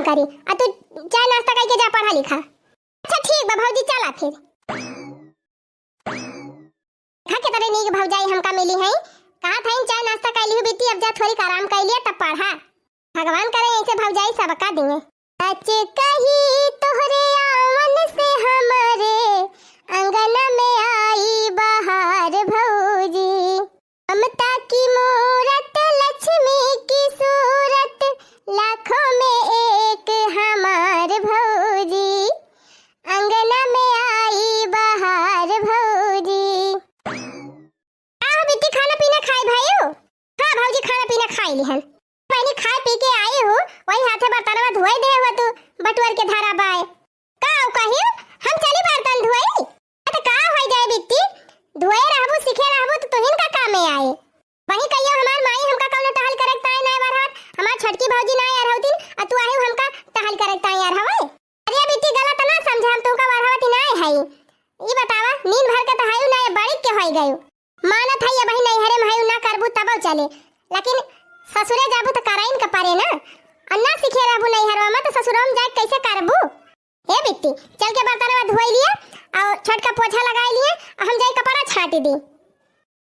करी। आ तू चाय नाश्ता करके जा पढ़ा लिखा। अच्छा ठीक बा भौजी चला फिर। खा के तरे नीक भौजाई हमका मिली है। कहा था चाय नाश्ता कर लियो बेटी, अब जा थोड़ी आराम कर लिया तब पढ़ा। भगवान करे ऐसे भौजाई सबका दिए। सच कही तोहरे आवन से हमारे अंगन में आई बहार भौजी, ममता की मूरत लक्ष्मी की सूरत लाखों में एक हमार भौजी, अंगन में आई बहार भौजी। आओ बेटी खाना पीना खाई भाइयों। हाँ भौजी खाना पीना खाई लिहन। पहले खा पी के आए हो वही हाथे बर्तनवा धोई दे हो तू बटुअर के धारा बाय। का कहियो हम चली बर्तन धोई तो का हो जाए बेटी, धोए रहबू सीखे रहबू तो तुहिन का काम में आए। वही कहियो हमार माई हमका कौनो टहल करक ताई नहीं बरहत, हमार छोटकी भौजी नहीं यार होतिन आ तू आही हमका टहल करक ताई यार हवे। अरे बेटी गलत ना समझ, हम तुमका बरहत नहीं है। ई बतावा नींद भर के तो हायू नहीं बड़ी के होई गयो। मानत है ये वही नहीं हरे मायू ना करबू तब चले, लेकिन ससुरे जाबू तो कराइन के पारे ना। अन्ना सीखे रहबू नहीं हरवा में तो ससुरम जाके कैसे करबू। हे बेटी चल के बर्तनवा धोई लिया और छोटका पोछा लगाई लिए, हम जाई कपड़ा छाटी दी।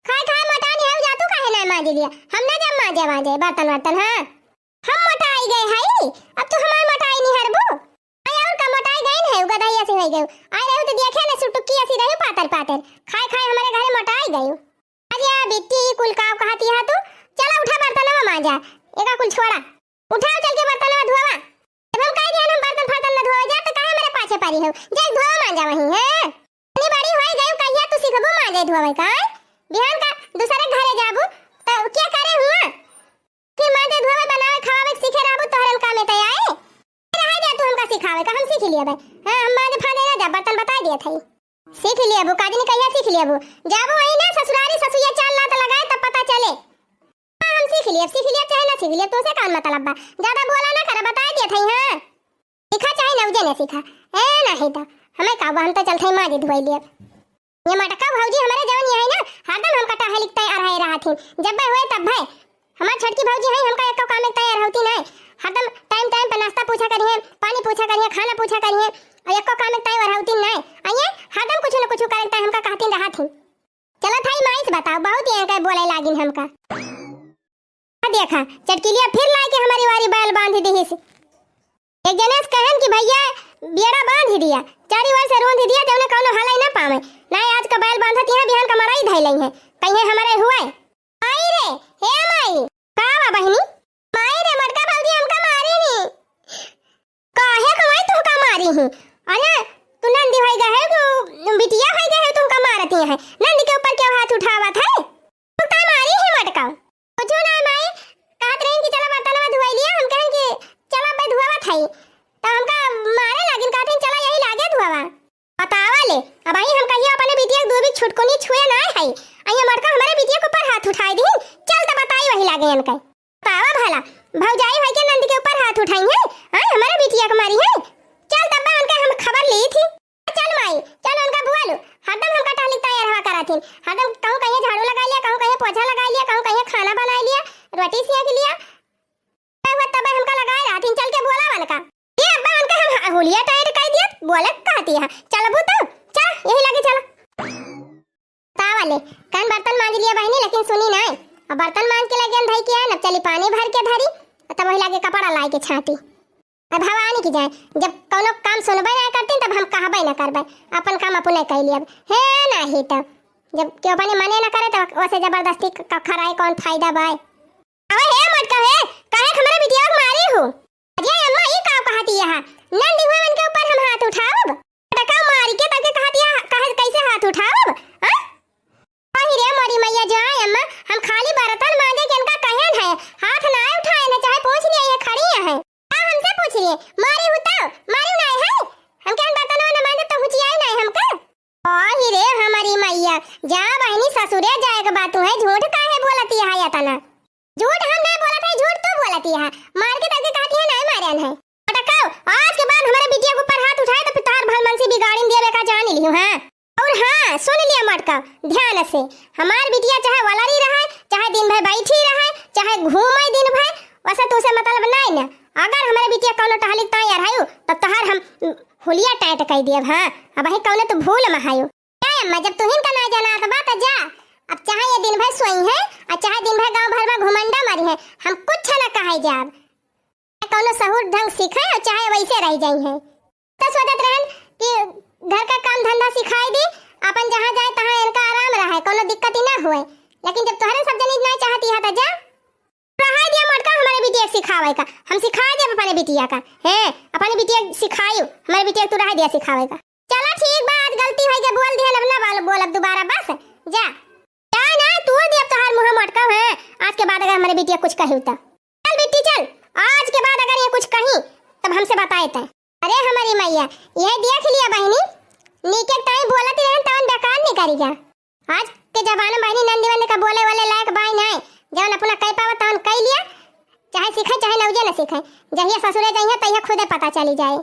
खाए खाए मोटा नहीं हो जातू काहे नहीं मांज लिया, हम ना जब मांजे बर्तन वर्तन। हां हम मोटा आई गए हई, अब तो हमार मोटाई नहीं हरबू। आई और का मोटाई गई है गदहिया से हो गयो। आई रहू तो देखे ना सुटुकी ऐसी रहू पातर पातर, खाए खाए हमारे घरे मोटाई गयो। अरे बेटी कुल का कहती है तू, चला उठा बर्तनवा मांजा एका कुल छोड़ा, उठाओ चल के बर्तनवा धोवा। जब हम कह दिया हम बर्तन फर्तन न धोवा जा तो काहे मेरे पाछे पड़ी हो, जा धोवा मांजा वही है। इतनी बड़ी होई गई कहिया तू सिखबू मांजे धोवे का, बिहान का दूसरे घरे जाबू तो क्या करे हुआ कि मांजे धोवे बनावे खावे सीखे रहबू तोहरन काम में तय आए रह जा तू हमका सिखावे का, हम सीख लिया बे। हां हम मांजे फादे ना जा बर्तन बता दिए थई, सीख लिया बू काजनी कहिया सीख लिया बू। जाबू वही ना ससुरारी ससुया चाल ना तो लगाए तब पता चले। हम सीख लिया चाहे ना सीख लिया तो से कान मतलब बा, ज्यादा बोला ना कर बता दिया थई। हां सीखा चाहे ना उजे ना सीखा ए नहीं तो हमें का हम तो चलते माजी धोई लिए। ये मटका भौजी हमारे जवन ये है ना हरदम हम कटा है लिखते आ रहे रहा थी, जब भाई हुए तब भाई हमार छोटकी भौजी है हमका एको काम में तैयार होती नहीं। हरदम टाइम टाइम पे नाश्ता पूछा करिए, पानी पूछा करिए, खाना पूछा करिए और एको काम में तैयार होती नहीं। आइए हरदम कुछ न कुछ करता हमका कहती रहा थी। चलो थाई माई से बताओ बहुत ये के बोले लागिन हमका। देखा चटकिलिया फिर लाई के हमारी वारी बैल बांध दी है। एक जने से कहन कि भैया बेड़ा बांध ही दिया, चारी वार से रोंध दिया तो उन्हें कौनो हलाई ना पावे नहीं। आज का बैल बांधत है बिहान का मराई धैलई है कहीं हमारे हुए। आई रे हे माई का बा बहिनी, माई रे मटका भौजी हमका मारी नी काहे कमाई तू का मारी हूं। अरे तू नंदी होई गए तू बिटिया होई गए तुमका मारती है, नंदी के ऊपर क्यों हाथ उठावत है, तू का मारी है मटका कुछ ना माई। कहत रही कि चला बर्तनवा धोई लिया, हम कहन कि चला बे धोवा थाई तो हमका मारे लागिन कहते चला यही लागे धोवा। बतावा ले अब आई हम कहियो अपने बिटिया दो भी छुटको नहीं छुए ना है। आई मटका हमारे बिटिया के ऊपर हाथ उठाई दी, चल तो बताई वही लागे हमका। बतावा भला भौजाई भाई के नंद के ऊपर हाथ उठाई है, हां हमारे बिटिया को मारी है। चल तब उनका हम खबर ली थी। चल माई चल उनका बुआ लो, हरदम हमका टहली तैयार हवा कराथी, हरदम कहूं कहीं झाड़ू लगा लिया, कहूं कहीं पोछा लगा लिया, कहूं कहीं खाना बना लिया, रोटी सेक लिया तब हमका लगाए रहती। चल के बोला वन का ये अब्बा उनका हम होलिया टाइट कर दिया बोले कहती है चल बू तो चल यही लगे चल तावाले कान बर्तन मांज लिया बहनी लेकिन सुनी नहीं। अब बर्तन मांज के लगे भाई किया न चली पानी भर के धरी तब वही लागे कपड़ा लाए के छाटी। अब भवानी की जाए जब कोनो काम सुनबे ना करती तब हम कहबे ना करबे, अपन काम अपने कर लिया है नहीं तो जब क्यों अपने मने ना करे तो वैसे जबरदस्ती खराए कौन फायदा बाय। अबे हे मटका है काहे हमारे बिटिया को मारी हो। अरे अम्मा ये का कहती है नंदी हुए उनके ऊपर हम हाथ उठाओ टका मार के तके कहती है कहे कैसे हाथ उठाओ। हां अहि रे मोरी मैया जाए अम्मा हम खाली बर्तन मांजे के इनका कहन है हाथ ना उठाए ना चाहे पूछ लिए ये खड़ी है हमसे पूछ लिए मारी होता मारी नहीं है हम क्या बर्तन ना मांजे तो हुचिया ही नहीं हमका। अहि रे हमारी मैया जा बहनी ससुरे जाए के बात है झूठ काहे बोलती है या तना झूठ हम नहीं बोला था झूठ तू बोलती है मार के तके कहती है नहीं मारन है टकाओ आज के बाद हमारे बिटिया के ऊपर हाथ उठाए तो पितार भलमन से बिगाड़न देवे का जान लियो। हां और हां सुन लिया मटका ध्यान से हमार बिटिया चाहे वलरी रहे चाहे दिन भर बैठी रहे चाहे घूमे दिन भर वैसे तो से मतलब नहीं ना अगर हमारे बिटिया कौनो टहलिक ता यार हायो तब तहार हम हुलिया टाइट कह दियब। हां अब ही कौनो तो भूल महायो क्या अम्मा जब तुहिन का ना जाना तो बात जा। अब चाहे ये दिन भर सोई है और चाहे दिन भर गांव भर में घुमंडा मारी है हम कुछ ना कहे जाब। कौनो सहूर ढंग सीखे और चाहे वैसे रह जाई है तो सोचत रहन कि घर का काम धंधा सिखाई दी अपन जहां जाए तहां इनका आराम रहे कोनो दिक्कत ही ना होए। लेकिन जब तोहरे सब जनी नहीं चाहती है तो जा रहा दिया मोटका हमारे बिटिया सिखावे का हम सिखा दे अपने बिटिया का है अपने बिटिया सिखायू हमारे बिटिया तू रह दिया सिखावे का। चला ठीक बात गलती है जब बोल दिया अब ना बोल अब दोबारा बस जा जा ना तू दे अब तोहार मुंह मोटका है आज के बाद अगर हमारे बिटिया कुछ कही तो चल बिट्टी चल आज के बाद अगर ये कुछ कही तब हमसे बताए ता। अरे हमारी मैया यह देख लिया बहनी नीके टाइम बोलती रहन तवन बेकार नहीं करी जा। आज के जमाने बहनी नंदी वाले का बोले वाले लायक बाई नहीं जवन अपना कह पावा तवन कह लिया चाहे सीखे चाहे नौजे न सीखे जहिया ससुरे जाइए तहिया खुदे पता चली जाए।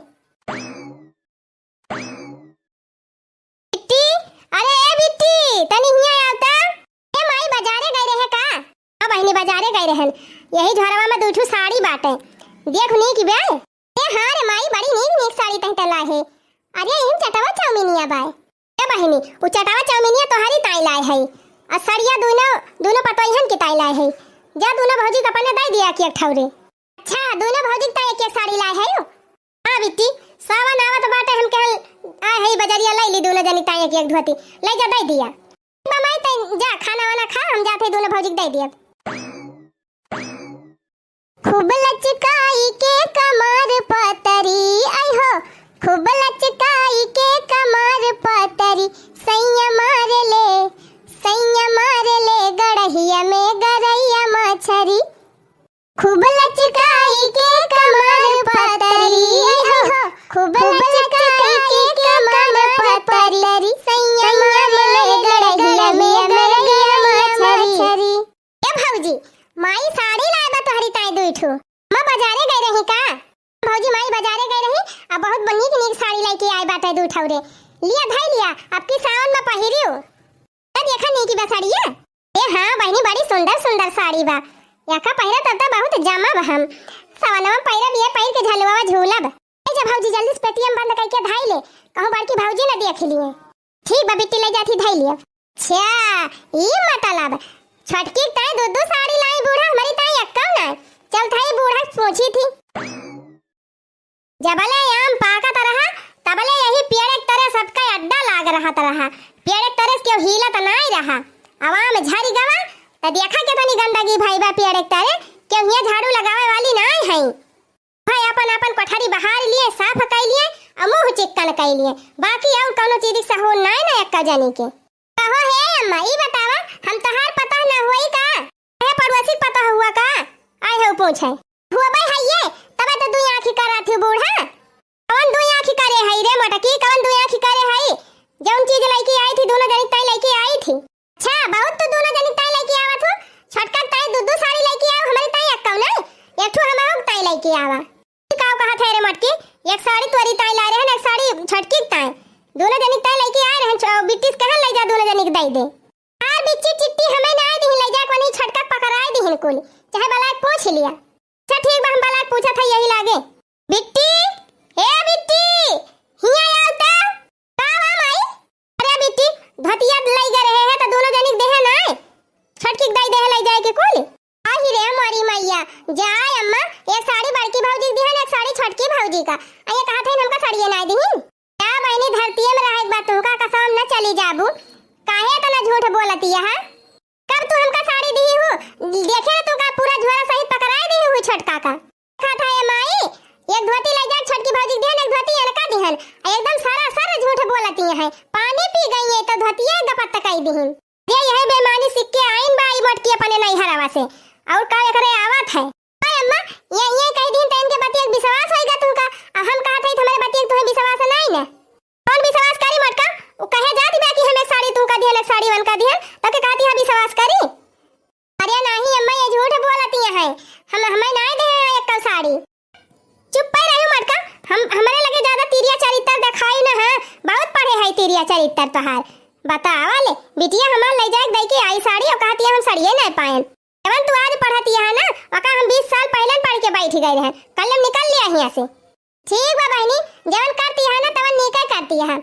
बिट्टी अरे ए बिट्टी तनी हिया आवता ए माई बाजारे गई रहे का। अब बहनी बाजारे गई रहन यही झरवा में दूठू साड़ी बाटे देख नी की बे ए हां रे माई बड़ी नीक नीक साड़ी तहतला है। अरे इन चटावा चाउमीनिया बाय ए बहनी उ चटावा चाउमीनिया तोहारी ताई लाए है और सड़िया दोनों पतोइहन की ताई लाए है जा दोनों भौजी का अपने दे दिया कि एक ठौरे। अच्छा दोनों भौजी का एक एक साड़ी लाए है हां बिट्टी सावन आवत बाटे हम कहल आए है बजरिया ले ली दोनों जनी ताई एक एक धोती ले जा दे दिया। माई तई जा खाना वाला खा हम जाते दोनों भौजी दे दिया। खूब लचकाई के कमर पतरी आई हो खूब लचकाई के कमर पतरी सैया मार ले गड़हिया में गरैया मछरी। खूब लचकाई के कमर पतरी आई हो खूब लचकाई के कमर पतरी सैया मार ले गड़हिया में गरैया मछरी। ए भौजी माई साड़ी लाए बा तोहरी ताई दुइठो मां बाजारे गई रही का। भौजी माई बाजारे गई रही अब बहुत नीक नीक साड़ी लेके आए बाटे दू ठौरे लिया धाई लिया अब की सावन में पहिरियो त देखा नहीं की बा साड़िया ए हां बहनी बड़ी सुंदर सुंदर साड़ी बा याका पहिरा तब त बहुत जमा बा हम सावन में पहिरा बिया पहिर के झलवा झूलब ए जा भौजी जल्दी से पेटीएम बंद करके धाई ले कहूं बड़की भौजी न देख लिए ठीक बा बिट्टी ले जाती धाई लिया। अच्छा ई मतलब छटकी ताई दो साड़ी लाई बूढ़ा हमारी ताई अक्का ना चल थाई बूढ़ा पूछी थी जबले आम पाका तरह तबले यही पेड़ एक तरह सबका अड्डा लाग रहा तरह पेड़ एक तरह क्यों हिला त नहीं रहा आवाम झरी गवा त देखा के तनी गंदगी भाई बा पेड़ एक तरह क्यों हिया झाड़ू लगावे वाली नहीं है भाई अपन अपन कोठरी बहार लिए साफ कर लिए और मुंह चिक्कन कर लिए बाकी और कोनो चीज से हो नहीं ना एक्का जानी के कहो हे अम्मा ई बतावा हम तहार पता ना होई का है पड़ोसी पता हुआ का आए हो पूछे हुआ भाई है ये तबे तो दुई आंखी करा थी बूढ़ा कौन दुई आंखी करे है रे मटकी कौन दुई आंखी करे है जौन चीज लेके आई थी दोनों जनी ताई लेके आई थी। अच्छा बहुत तो दोनों जनी ताई लेके आवत हो छटका ताई दो साड़ी लेके आओ हमारी ताई अक्का ना एक ठो हमारा ताई लेके आवा काव कहा थे रे मटकी एक साड़ी तोरी ताई ला रहे हैं एक साड़ी छटकी ताई दोनों जनी ताई लेके आए रहे बिट्टी कहां ले जा दोनों जनी दे दे यार बिच्ची चिट्टी हमें ना दी ले जा कोनी छटका पकड़ाए दी हिलकुल चाहे बलाक पूछ लिया। अच्छा ठीक बा हम बलाक पूछा था यही लागे बिट्टी ए बिट्टी हिया आवता का माई अरे बिट्टी धतिया लई ग रहे हैं तो दोनों जनी देहे ना छटकी दई दे ले जाए के कुल आही रे हमारी मैया जाए अम्मा एक साड़ी बड़की भौजी दी है एक साड़ी छटकी भौजी का ये कहा था हमका साड़ी ना दी क्या बहनी धरती में रहे बात तुमका कसम न चली जाबू काहे तना झूठ बोलती है कब तू हमका साड़ी दी हो देखे तू का पूरा झोरा सहित पकड़ाए दी हो छटका का खाता है माई एक धोती ले जा छटकी भौजी देन एक धोती एलका दिहन एकदम सारा सारा झूठ बोलती है पानी पी गई है तो धोतिया गपत कई दिहन ये यही बेईमानी सिक्के आइन बाई मटकी अपने नहीं हरावा से और का करे आवत है अम्मा ये कह दिन तन के बात एक विश्वास होएगा तुमका हम कहा थे हमारे बात एक तुम्हें विश्वास नहीं ना कौन विश्वास करी मटका वो कहे जाती बा कि हमें साड़ी तुमका दिया साड़ी वन का दिया तो के कहती है विश्वास करी अरे नहीं अम्मा ये झूठ बोलती है हम हमें नहीं दे एक का साड़ी चुप पे रहो मटका हम हमारे लगे ज्यादा तीरिया चरित्र दिखाई ना है बहुत पढ़े है तीरिया चरित्र तोहार बतावा ले बिटिया हमार ले जाए दई के आई साड़ी और कहती है हम साड़िए नहीं पाएन एवन तू आज पढ़ती है ना वका हम 20 साल पहले पढ़ के बैठ गए हैं, कल निकल लिया यहाँ से। ठीक बा बहनी, जवन करती है ना तवन निकल करती है,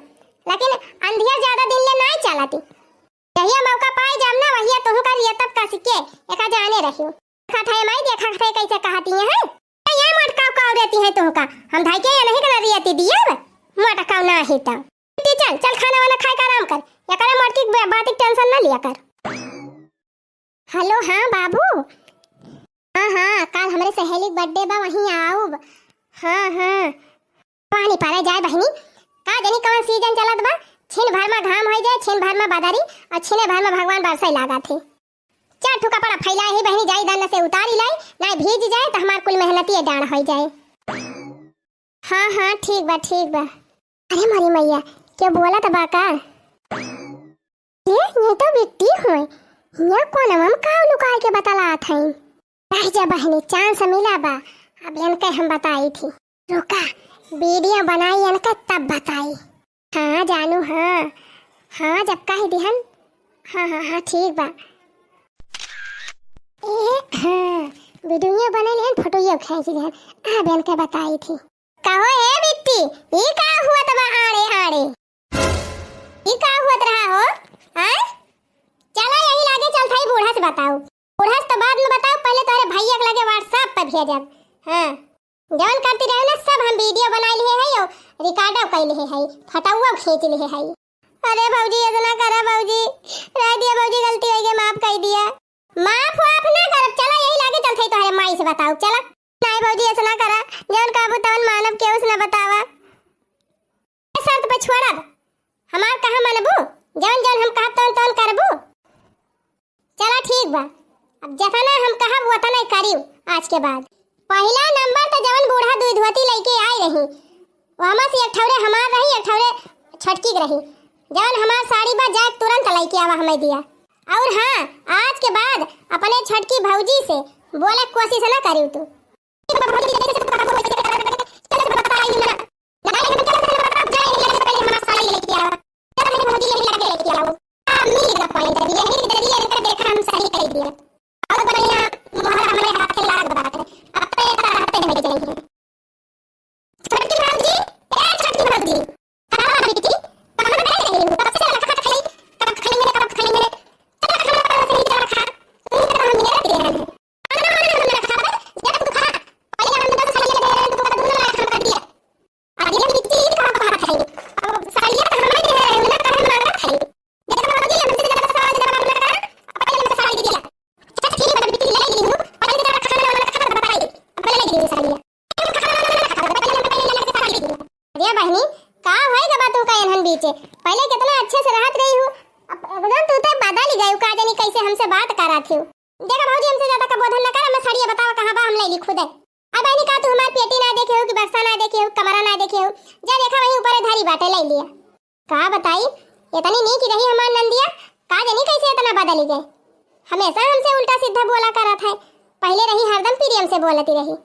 लेकिन अंधिया ज्यादा दिन ले नहीं चलाती। यही मौका पाए जब ना वही तो कर ये तब का सिक्के एका जाने रहियो। खाता है मैं देखा थे कैसे कहती है ये मटकाव का देती है तो का हम धाई के नहीं कर रही दिया मटकाव ना है तो चल चल खाना वाला खाए का आराम कर, या करे मटकी बात की टेंशन ना लिया कर। हेलो हाँ बाबू, हाँ कल हमारे सहेली बर्थडे बा वहीं आओ। हाँ पानी पारे जाए बहनी, का जनी कौन सीजन चलत बा, छिन भर में घाम हो जाए, छिन भर में बादरी और छिने भर में भगवान बरसाई लागा थे। चार ठुका पड़ा फैला ही बहनी जाई दाना से उतारी लाई ना भीज जाए तो हमार कुल मेहनती डाण हो जाए। हाँ ठीक बा। अरे मारी मैया क्या बोला था बाका ये तो बिट्टी हुए ये कौन हम काव लुकाए के बतला थे। रह जा बहनी चांस मिला बा, अब इनके हम बताई थी, रुका वीडियो बनाई इनके तब बताई। हाँ जानू हाँ जब का ही दिहन। हाँ ठीक बा। हाँ वीडियो बने लेन फोटो खींच दिहन, अब इनके बताई थी। कहो है बिट्टी ये का हुआ तब आड़े ये का हुआ रहा हो हैं? चलो यही लागे चल थाई बूढ़ा से बताओ, बूढ़ा से तो बाद में बताओ, पहले तोरे भैया के लगे व्हाट्सएप पर भेजब। हाँ जवन करती रहे ना सब हम वीडियो बना लिए है और रिकॉर्ड कर लिए है, फटावा खींच लिए है। अरे भौजी इतना करा भौजी, रह दिया भौजी गलती हो गई माफ कर दिया। माफ ना कर, चलो यही लागे चल थाई तोरे माई से बताओ। चलो नहीं भौजी ऐसा ना करा, जवन काबू तवन मानव के उसने बतावा शर्त पे छोड़ब, हमार कहा मानबू, जवन हम कहब तवन करबू। चला ठीक बा, अब जतना हम कहब उतना करियो आज के बाद। पहला नंबर तो जवन बूढ़ा दूध धोती लेके आई रही वहां से एक ठौरे हमार रही एक ठौरे छटकी रही, जवन हमार साड़ी बा जाके तुरंत लेके आवा हमें दिया। और हाँ आज के बाद अपने छटकी भौजी से बोले कोशिश ना करियो तू। पहले कितना अच्छे से रहत रही हूँ, एकदम तू तो बदल गई का जानी कैसे हमसे बात करा थी। देखा भौजी हमसे ज्यादा कबोधन ना कर, मैं साड़ी बताओ कहां बा हम ले लिखू दे। अब बहनी का तू हमार पेटी ना देखे हो कि बक्सा ना देखे हो कमरा ना देखे हो, जा देखा वहीं ऊपर धारी बाटे ले लिया। का बताई इतनी नीक रही हमार नंदिया, का जानी कैसे इतना बदल गई, हमेशा हमसे उल्टा सीधा बोला करा था, पहले रही हरदम प्रियम से बोलती रही।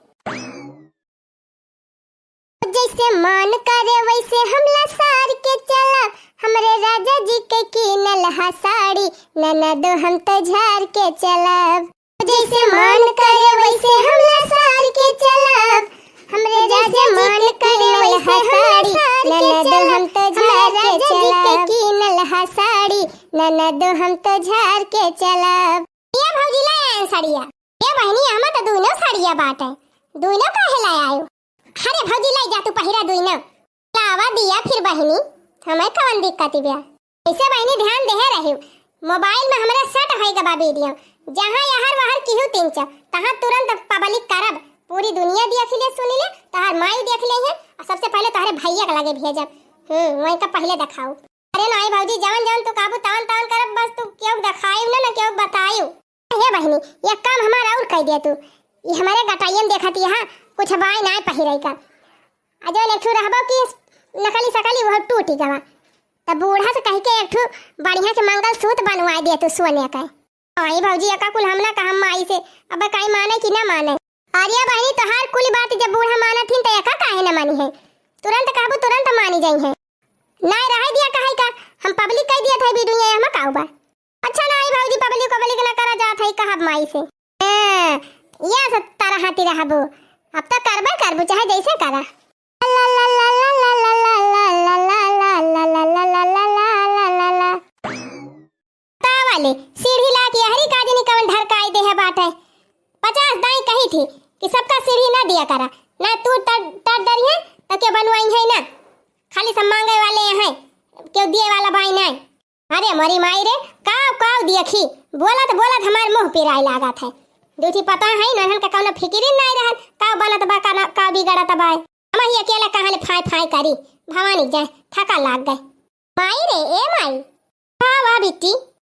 जैसे मान करे वैसे हमला सार के चला, हमरे राजा जी के कीनल हा साड़ी ननद हम तो झार के चलब। जैसे मान करे वैसे हमला सार के चलब, हमरे राजा मान करे वैसे साड़ी ननद हम तो झार के चलब। कीनल हा साड़ी ननद हम तो झार के चलब। ये भौजी लाया साड़िया, ये बहनी हम तो दोनों साड़िया बाटे, दोनों काहे लाया आयो। अरे भौजी लाई जा तू पहिरा दोनों लावा दिया फिर बहनी हमें कौन दिक्कत बिया। ऐसे बहनी ध्यान दे रही मोबाइल में हमारे सेट होएगा बा वीडियो, जहां यहर वहर किहू तीन चा तहां तुरंत पब्लिक करब, पूरी दुनिया देख ले सुन ले, तहार माई देख ले है और सबसे पहले तोहरे भैया के लगे भेजब। वही का पहले दिखाओ। अरे नहीं भौजी जवन जवन तू काबू तवन तवन करब, बस तू क्यों दिखाई ना क्यों बताइयो। ये बहनी ये काम हमारा और कह दे तू, ये हमारे गटाइयन देखती है कुछ बाई ना पहिरे का, अजो लेठू रहबो कि नकली सकली वो टूटी गवा, तब बूढ़ा से कह के एक ठो बढ़िया के मंगल सूत्र बनवा दे तू सोने का। आई भौजी का कुल हमला का हम माई से अब काई माने कि ना माने। आर्या बहनी तो हर कुल बात जब बूढ़ा माना थी तो एका काहे ना मानी है, तुरंत कहबो तुरंत मानी जाई है। ना रह दिया काहे का हम पब्लिक कह दिया था वीडियो ये हम काऊ बा। अच्छा ना आई भौजी पब्लिक ना करा जात है कहब माई से। ये सब तरह हाथी रहबो अब तो करबे करबू चाहे जैसे करा। ला ला ला ला ला ला ला ला ला ला ला ला ला ला ला ला ला। तावाले सीढ़ी ला के हरी काजनी कवन ढरकाई दे है बाटे। 50 दाई कही थी कि सबका सीढ़ी ना दिया करा, ना तू तर डरी है तो क्या बनवाई है ना, खाली सब मांगे वाले हैं, क्यों दिए वाला भाई नहीं। अरे मरी माई रे काव काव देखी बोलत हमार मुंह पिराई लागत है। दूठी पता है नहन का कौनो फिकिरी नहीं रहल काव बनत बा का बिगड़त बा। हम ही अकेला कहां ले फाई फाई करी भवानी जाए थका लाग गए। माई रे ए माई हां वाह बिट्टी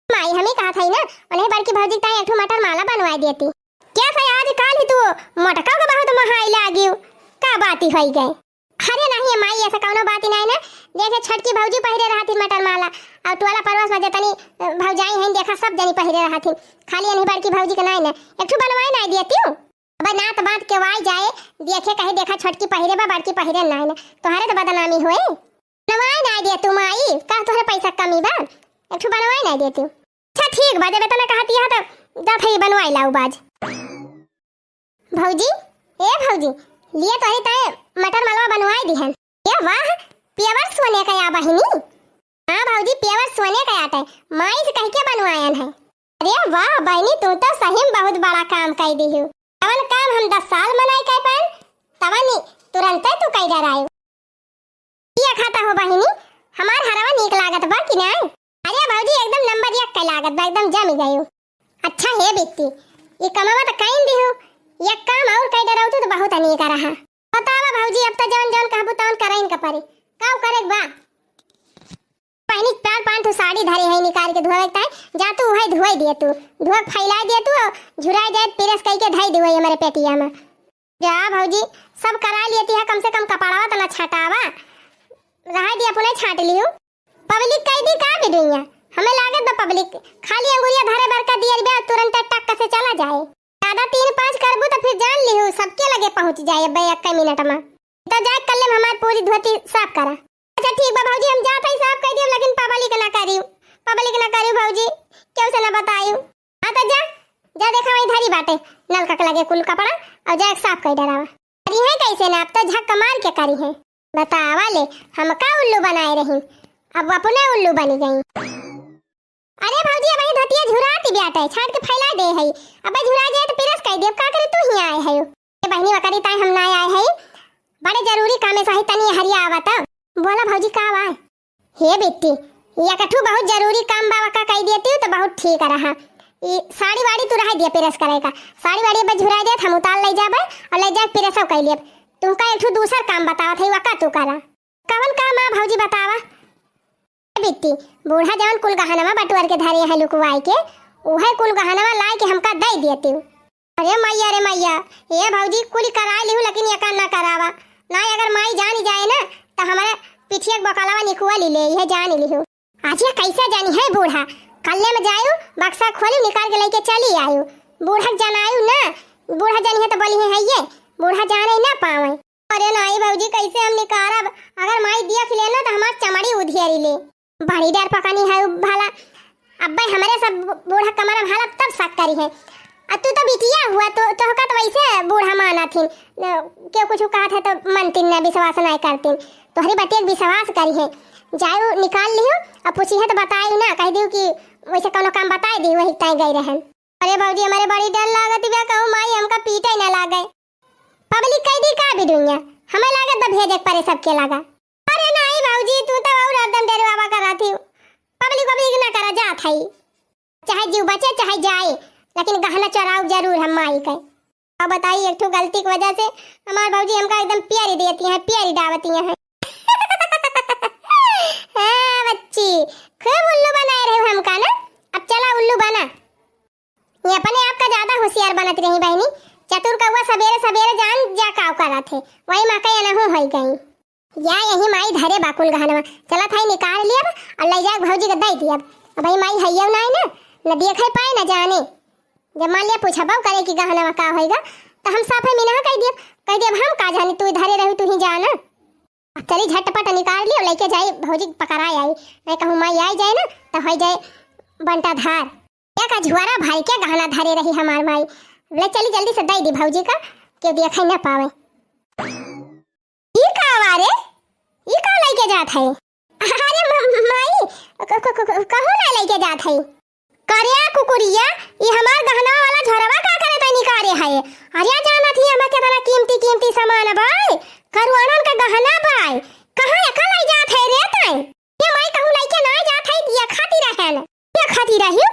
माई हमें कहा था ना उन्हें बड़की भौजी ताई एक मटर माला बनवा देती। क्या सही आज काल ही तू मटका का बहुत महाई लागियो का बाती होई गए। अरे नहीं माई ऐसा कौनो बात नहीं ना, देखे छटकी भौजी पहिरे रहती मटर माला और टोला परवास में जतनी भौजाई हैं देखा सब जनी पहिरे रहती, खाली अनही बड़की भौजी के नहीं ना एक ठो बनवाई नहीं देती हूं। अब नात बात के वाई जाए देखे कहीं देखा छटकी पहिरे बा बड़की पहिरे नहीं ना तोहरे तो बदनामी होए। बनवाई नहीं दे तू माई का तोहरे पैसा कमी बा एक ठो बनवाई नहीं देती। अच्छा ठीक बा जब इतना कहती है तो जा थई बनवाई लाऊ बाज। भौजी ए भौजी लिए तो ताए मटर मालवा बनवाई दी है। ये वाह प्योर सोने का या बहिनी। हां भौजी प्योर सोने का आटा है माई से कह के बनवायन है। अरे वाह बहिनी तू तो सही में बहुत बड़ा काम कर दी हो। अवन काम हम 10 साल मनाई कर पान तवनी तुरंत तू कई डरायो। ये खाता हो बहिनी हमार हरवा नीक लागत बा कि नहीं। अरे भौजी एकदम नंबर 1 का लागत बा एकदम जम गयो। अच्छा है बेटी ये कमावा तो कहीं दी हो एक काम और कई डराऊ तो बहुत अनेक रहा। बतावा भौजी अब तो जौन कहबू तौन करइन का परे काऊ करे बा। पहनी 4-5 तो साड़ी धरे है निकाल के धोवे ताई जा तू है धोई दे तू धोक फैला दे तू झुरा जाए पिरस कई के धई देवे हमारे पेटिया में। जा भौजी सब करा लेती है कम से कम कपड़ावा तो ना छटावा रहा दी अपने छाट लियो। पब्लिक कई दी का बिडुइया हमें लागत बा पब्लिक खाली अंगुरिया धरे भर का दियर बे तुरंत टक से चला जाए। ज्यादा 3-5 करबू तो फिर जान लियो सबके लगे पहुंच जाए बे 1 मिनट में तो जाए कल ले हमार पूरी धोती साफ करा। अच्छा ठीक बा भौजी हम जात है साफ कर दियो लेकिन पब्लिक ना करियो भौजी क्यों से ना बताइयो। हां तो जा देखा वही धरी बाटे नलका के लगे कुल कपड़ा और जा साफ कर डरावा। अरे है कैसे ना अब तो झक मार के करी है बतावा ले हम का उल्लू बनाए रही अब अपने उल्लू बनी गई। अरे भौजी अब ही धोतिया झुराती बेटा छाट के फैला दे है अब झुरा जाए तो पिरस कह दे का करे तू ही आए है ये बहनी वकरी ताई हम ना आए है बड़े जरूरी काम है सही तनी हरिया आवत बोला भौजी का आए हे बेटी ये कठू बहुत जरूरी काम बाबा का कह देती तो बहुत ठीक रहा। ये साड़ी वाड़ी तू रह दिया पिरस करेगा साड़ी वाड़ी अब झुरा जाए हम उतार ले जाबे और ले जा पिरस कह लिए तुमका एक दूसरा काम बतावा थे वका तू करा कवन काम आ भौजी बतावा। बिट्टी बूढ़ा जवन कुल गहनवा बटुआर के धरे है लुकवाई के उहे कुल गहनवा लाई के हमका दे देती। अरे मैया ये भौजी कुल करा लिहू लेकिन ये ना करावा ना अगर माई जानी जाए ना तो हमारे पीछे एक बकालावा निकुआ ले ये जान लिहू। आज ये कैसा जानी है बूढ़ा कल्ले में जायू बक्सा खोली निकाल के लेके चली आयू बूढ़ा जनायू ना बूढ़ा जानी है तो बोली है ये बूढ़ा जाने ना पावे। अरे नहीं भौजी कैसे हम निकारब अगर माई देख लेना तो हमार चमड़ी उधियरी ले बड़ी डर पकानी है भाला अब्बे हमारे सब बूढ़ा कमरा भाला तब शक करी है। तू तो बिटिया हुआ तो का तो वैसे बूढ़ा माना थी क्यों कुछ कहा था तो मनती ना विश्वास नहीं करती तो हरी बटिया विश्वास करी है जाओ निकाल लियो अब पूछी है तो बताई ना कह दियो कि वैसे कोनो काम बताई दी वही तय गई रहन। अरे भौजी हमारे बड़ी डर लागत बा कहूं माई हमका पीटे ना लागे पब्लिक कह दी का बिडुइया हमें लागत द भेजे परे सबके लगा। अरे नहीं भौजी तू तो और एकदम डरवावा करा थी पब्लिक ना करा जा थई चाहे जीव बचे चाहे जाए लेकिन गहना चोराऊ जरूर हम माई के। अब बताइए एक ठो गलती की वजह से हमार भौजी हमका एकदम प्यारी देती हैं प्यारी डावती हैं। हां बच्ची खूब उल्लू बनाए रहे हमका ना अब चला उल्लू बना ये अपने आप का ज्यादा होशियार बनत रही बहनी चतुर कौवा सवेरे जान जा काव करा थे वही माका अनहु होई गई या यही माई धरे बाकुल गहनवा चला थाई निकाल लिया और ले जा भौजी के दे दिया अब भाई माई हइयो नहीं ना न देखे पाए न जाने जब मान लिया पूछबो करे कि गहनवा का होएगा तो हम साफे मिना कह दिए हम का जाने तू धरे रही तू ही जाना चली झटपट निकाल लियो लेके जाए भौजी पकड़ाई आई मैं कहूं माई आई जाए ना तो हो जाए बंटा धार एक झुआरा भाई के गहना धरे रही हमार माई ले चली जल्दी से दे दी भौजी का के देखै न पावे। ई का वारे ई का लेके जात है? अरे माई कहूं ना लेके जात है? करिया कुकुरिया ई हमार गहना वाला झरवा का करे तनी करे है? अरे जाना थी हमें केतना कीमती कीमती सामान बाई, करुआनन का गहना बाई, कहां एका ले जात है रे तई? ये माई कहूं लेके ना जात है दिया खाती रहन, ये खाती रहियो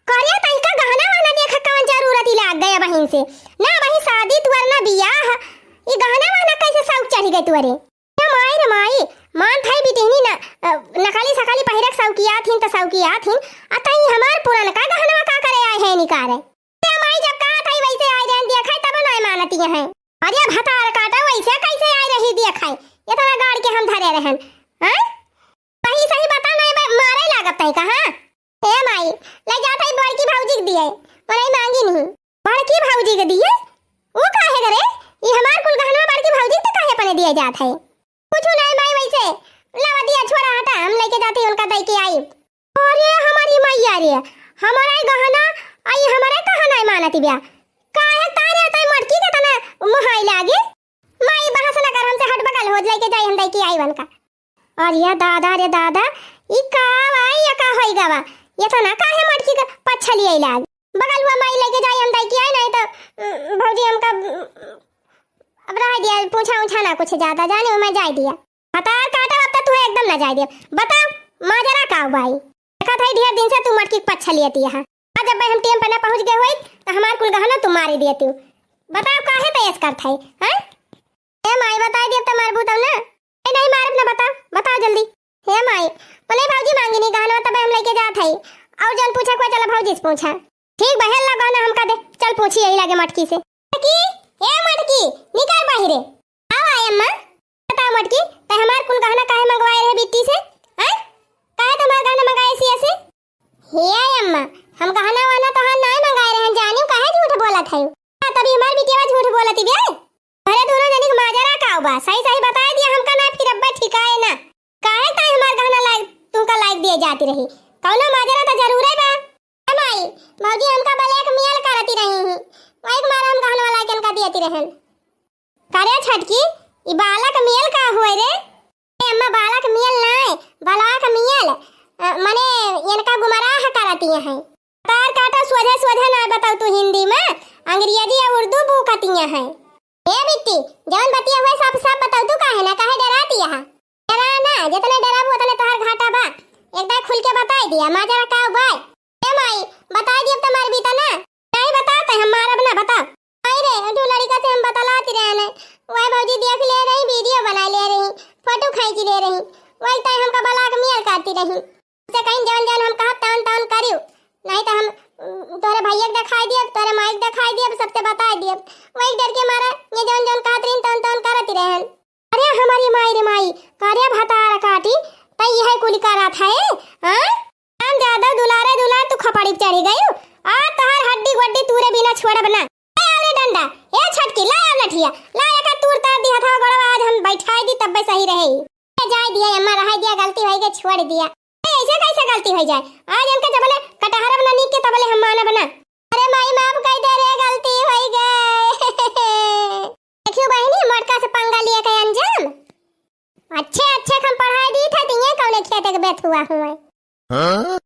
करिया तई का गहना वाला देख कौन जरूरत ही लाग गया बहिन से ना, वही शादी तुअर ना बियाह, ई गहना वाला कैसे शौक चढ़ी गई तुअरे? रे माई मान थाई बिटिहनी ना नकाली सकाली पहिरक सौकिया थिन त सौकिया थिन, अतई हमार पुरान का गहना का करे आए है निकारे। ते माई जब कहा थाई वैसे आए रहन देखै तब ना मानती है। अरे भतार काटा वैसे कैसे आए रही देखै, ये तो गाड़ के हम धरे रहन। हैं सही सही बता ना मारे लागत है कहां? ए माई ले जात है बड़की भौजी के दिए, मने मांगी नहीं बड़की भौजी के दिए, वो काहे करे? ई हमार कुल गहना बड़की भौजी के काहे पने दिए जात है? कुछ नहीं माई वैसे लवा दिया छोड़ा हटा, हम लेके जाते उनका दई के आई। अरे हमारी मैया रे हमारा गहना आई हमारा कहां नहीं मानती बिया, काहे तारे तई मटकी के तना मोहाई लागे। माई बहस न कर हमसे, हट बगल हो लेके जाई हम दई के आई वनका। अरे दादा रे दादा ई का भाई या का होई गवा, ये तना काहे मटकी के पछली आई लाग, बगल हुआ माई लेके जाई हम दई के आई, नहीं तो भौजी हमका अब रह दिया पूछा ना कुछ ज्यादा जाने मैं जाय दिया। हतार काटा अब तक तू एकदम ना जाय दे, बता माजरा का भाई देखा था ढेर दिन से तू मटकी पछा लेती है, आज जब हम टेम पे ना पहुंच गए होई तो हमार कुल गहना तू मारी देती। बताओ काहे तेज करत है? हैं ए माई बता दे त मारबू तब ना, ए नहीं मारब ना, बताओ जल्दी। हे माई बोले भौजी मांगी नहीं गहना तब हम लेके जात है, और जन पूछा कोई चला भौजी से पूछा, ठीक बहन लगा ना हमका दे, चल पूछी यही लगे मटकी से। ए मटकी निकाल बाहरे, आओ आय अम्मा बताओ मटकी ते हमार कुल गहना काहे मंगवाए रहे बिट्टी से? हैं काहे तुम्हार गहना मंगाए सी ऐसे? हे अम्मा हम गहना वाना तो हम नहीं मंगाए रहे, जानियो काहे झूठ बोलत है? तभी हमार बिटिया झूठ बोलती बे, अरे दोनों जनी के माजरा का बा, सही सही बता दिया हमका ना, फिर अब्बा ठिकाए ना काहे ताई हमार गहना लायक तुमका लायक दिए जाती रही, कौनो माजरा तो जरूर है बा। माई भौजी हमका ब्लैक मेल करती रही हैं, वही मारा हम गहना वाला के का देती रहन। करे छटकी ई बालक मेल का होए रे? ए अम्मा बालक मेल नहीं बालक मेल माने इनका गुमराह करती है। तार काटा सोझे ना बताओ तू हिंदी में, अंग्रेजी या उर्दू बुकती है। ए बिट्टी जौन बतिया हुए सब बताओ तू काहे ना काहे डराती है? डरा ना, जितने डराबू उतने तोहर घाटा बा, एकदम खुल के बता दिया माजरा का बा। ए माई बता दिए तुम्हारे बीता ना, नहीं बताते हम मारब ना, बता। अरे जो लड़का से हम बतलाती रहे ने, वही भौजी देख ले रही, वीडियो बना ले रही, फोटो खींच ले रही, वही तय हमका बलाक मेल करती रही, से कहीं जौन हम कहब तौन करियो, नहीं तो हम तोरे भैया के दिखाई दिए, तोरे माई के दिखाई दिए, सबसे बता दिए, वही डर के मारा ये जौन कहत रही तौन करती रहन। अरे हमारी माई रे माई करे भतार काटी तई यह कुल करत है? हां हम ज्यादा दुलार तू खपड़ी चढ़ी गई, आ तोहर हड्डी गड्डी तूरे बिना छोड़ब ना। ले डंडा ए छटकी ला लठिया ला एक तूर तार दिया था गड़वा, आज हम बैठाई दी तब सही रही, जाय दिया अम्मा रह दिया, गलती होई के छोड़ दिया। ऐसे कैसे गलती हो जाए? आज हमके जबले कटहरब ना नीक के तबले हम मानब ना। अरे माई माफ कह दे रे, गलती हो गई। देखियो बहनी मोटका से पंगा लिए के अंजाम अच्छे हम पढ़ाई दी था, दिए कौन खेते के बेत हुआ हुआ।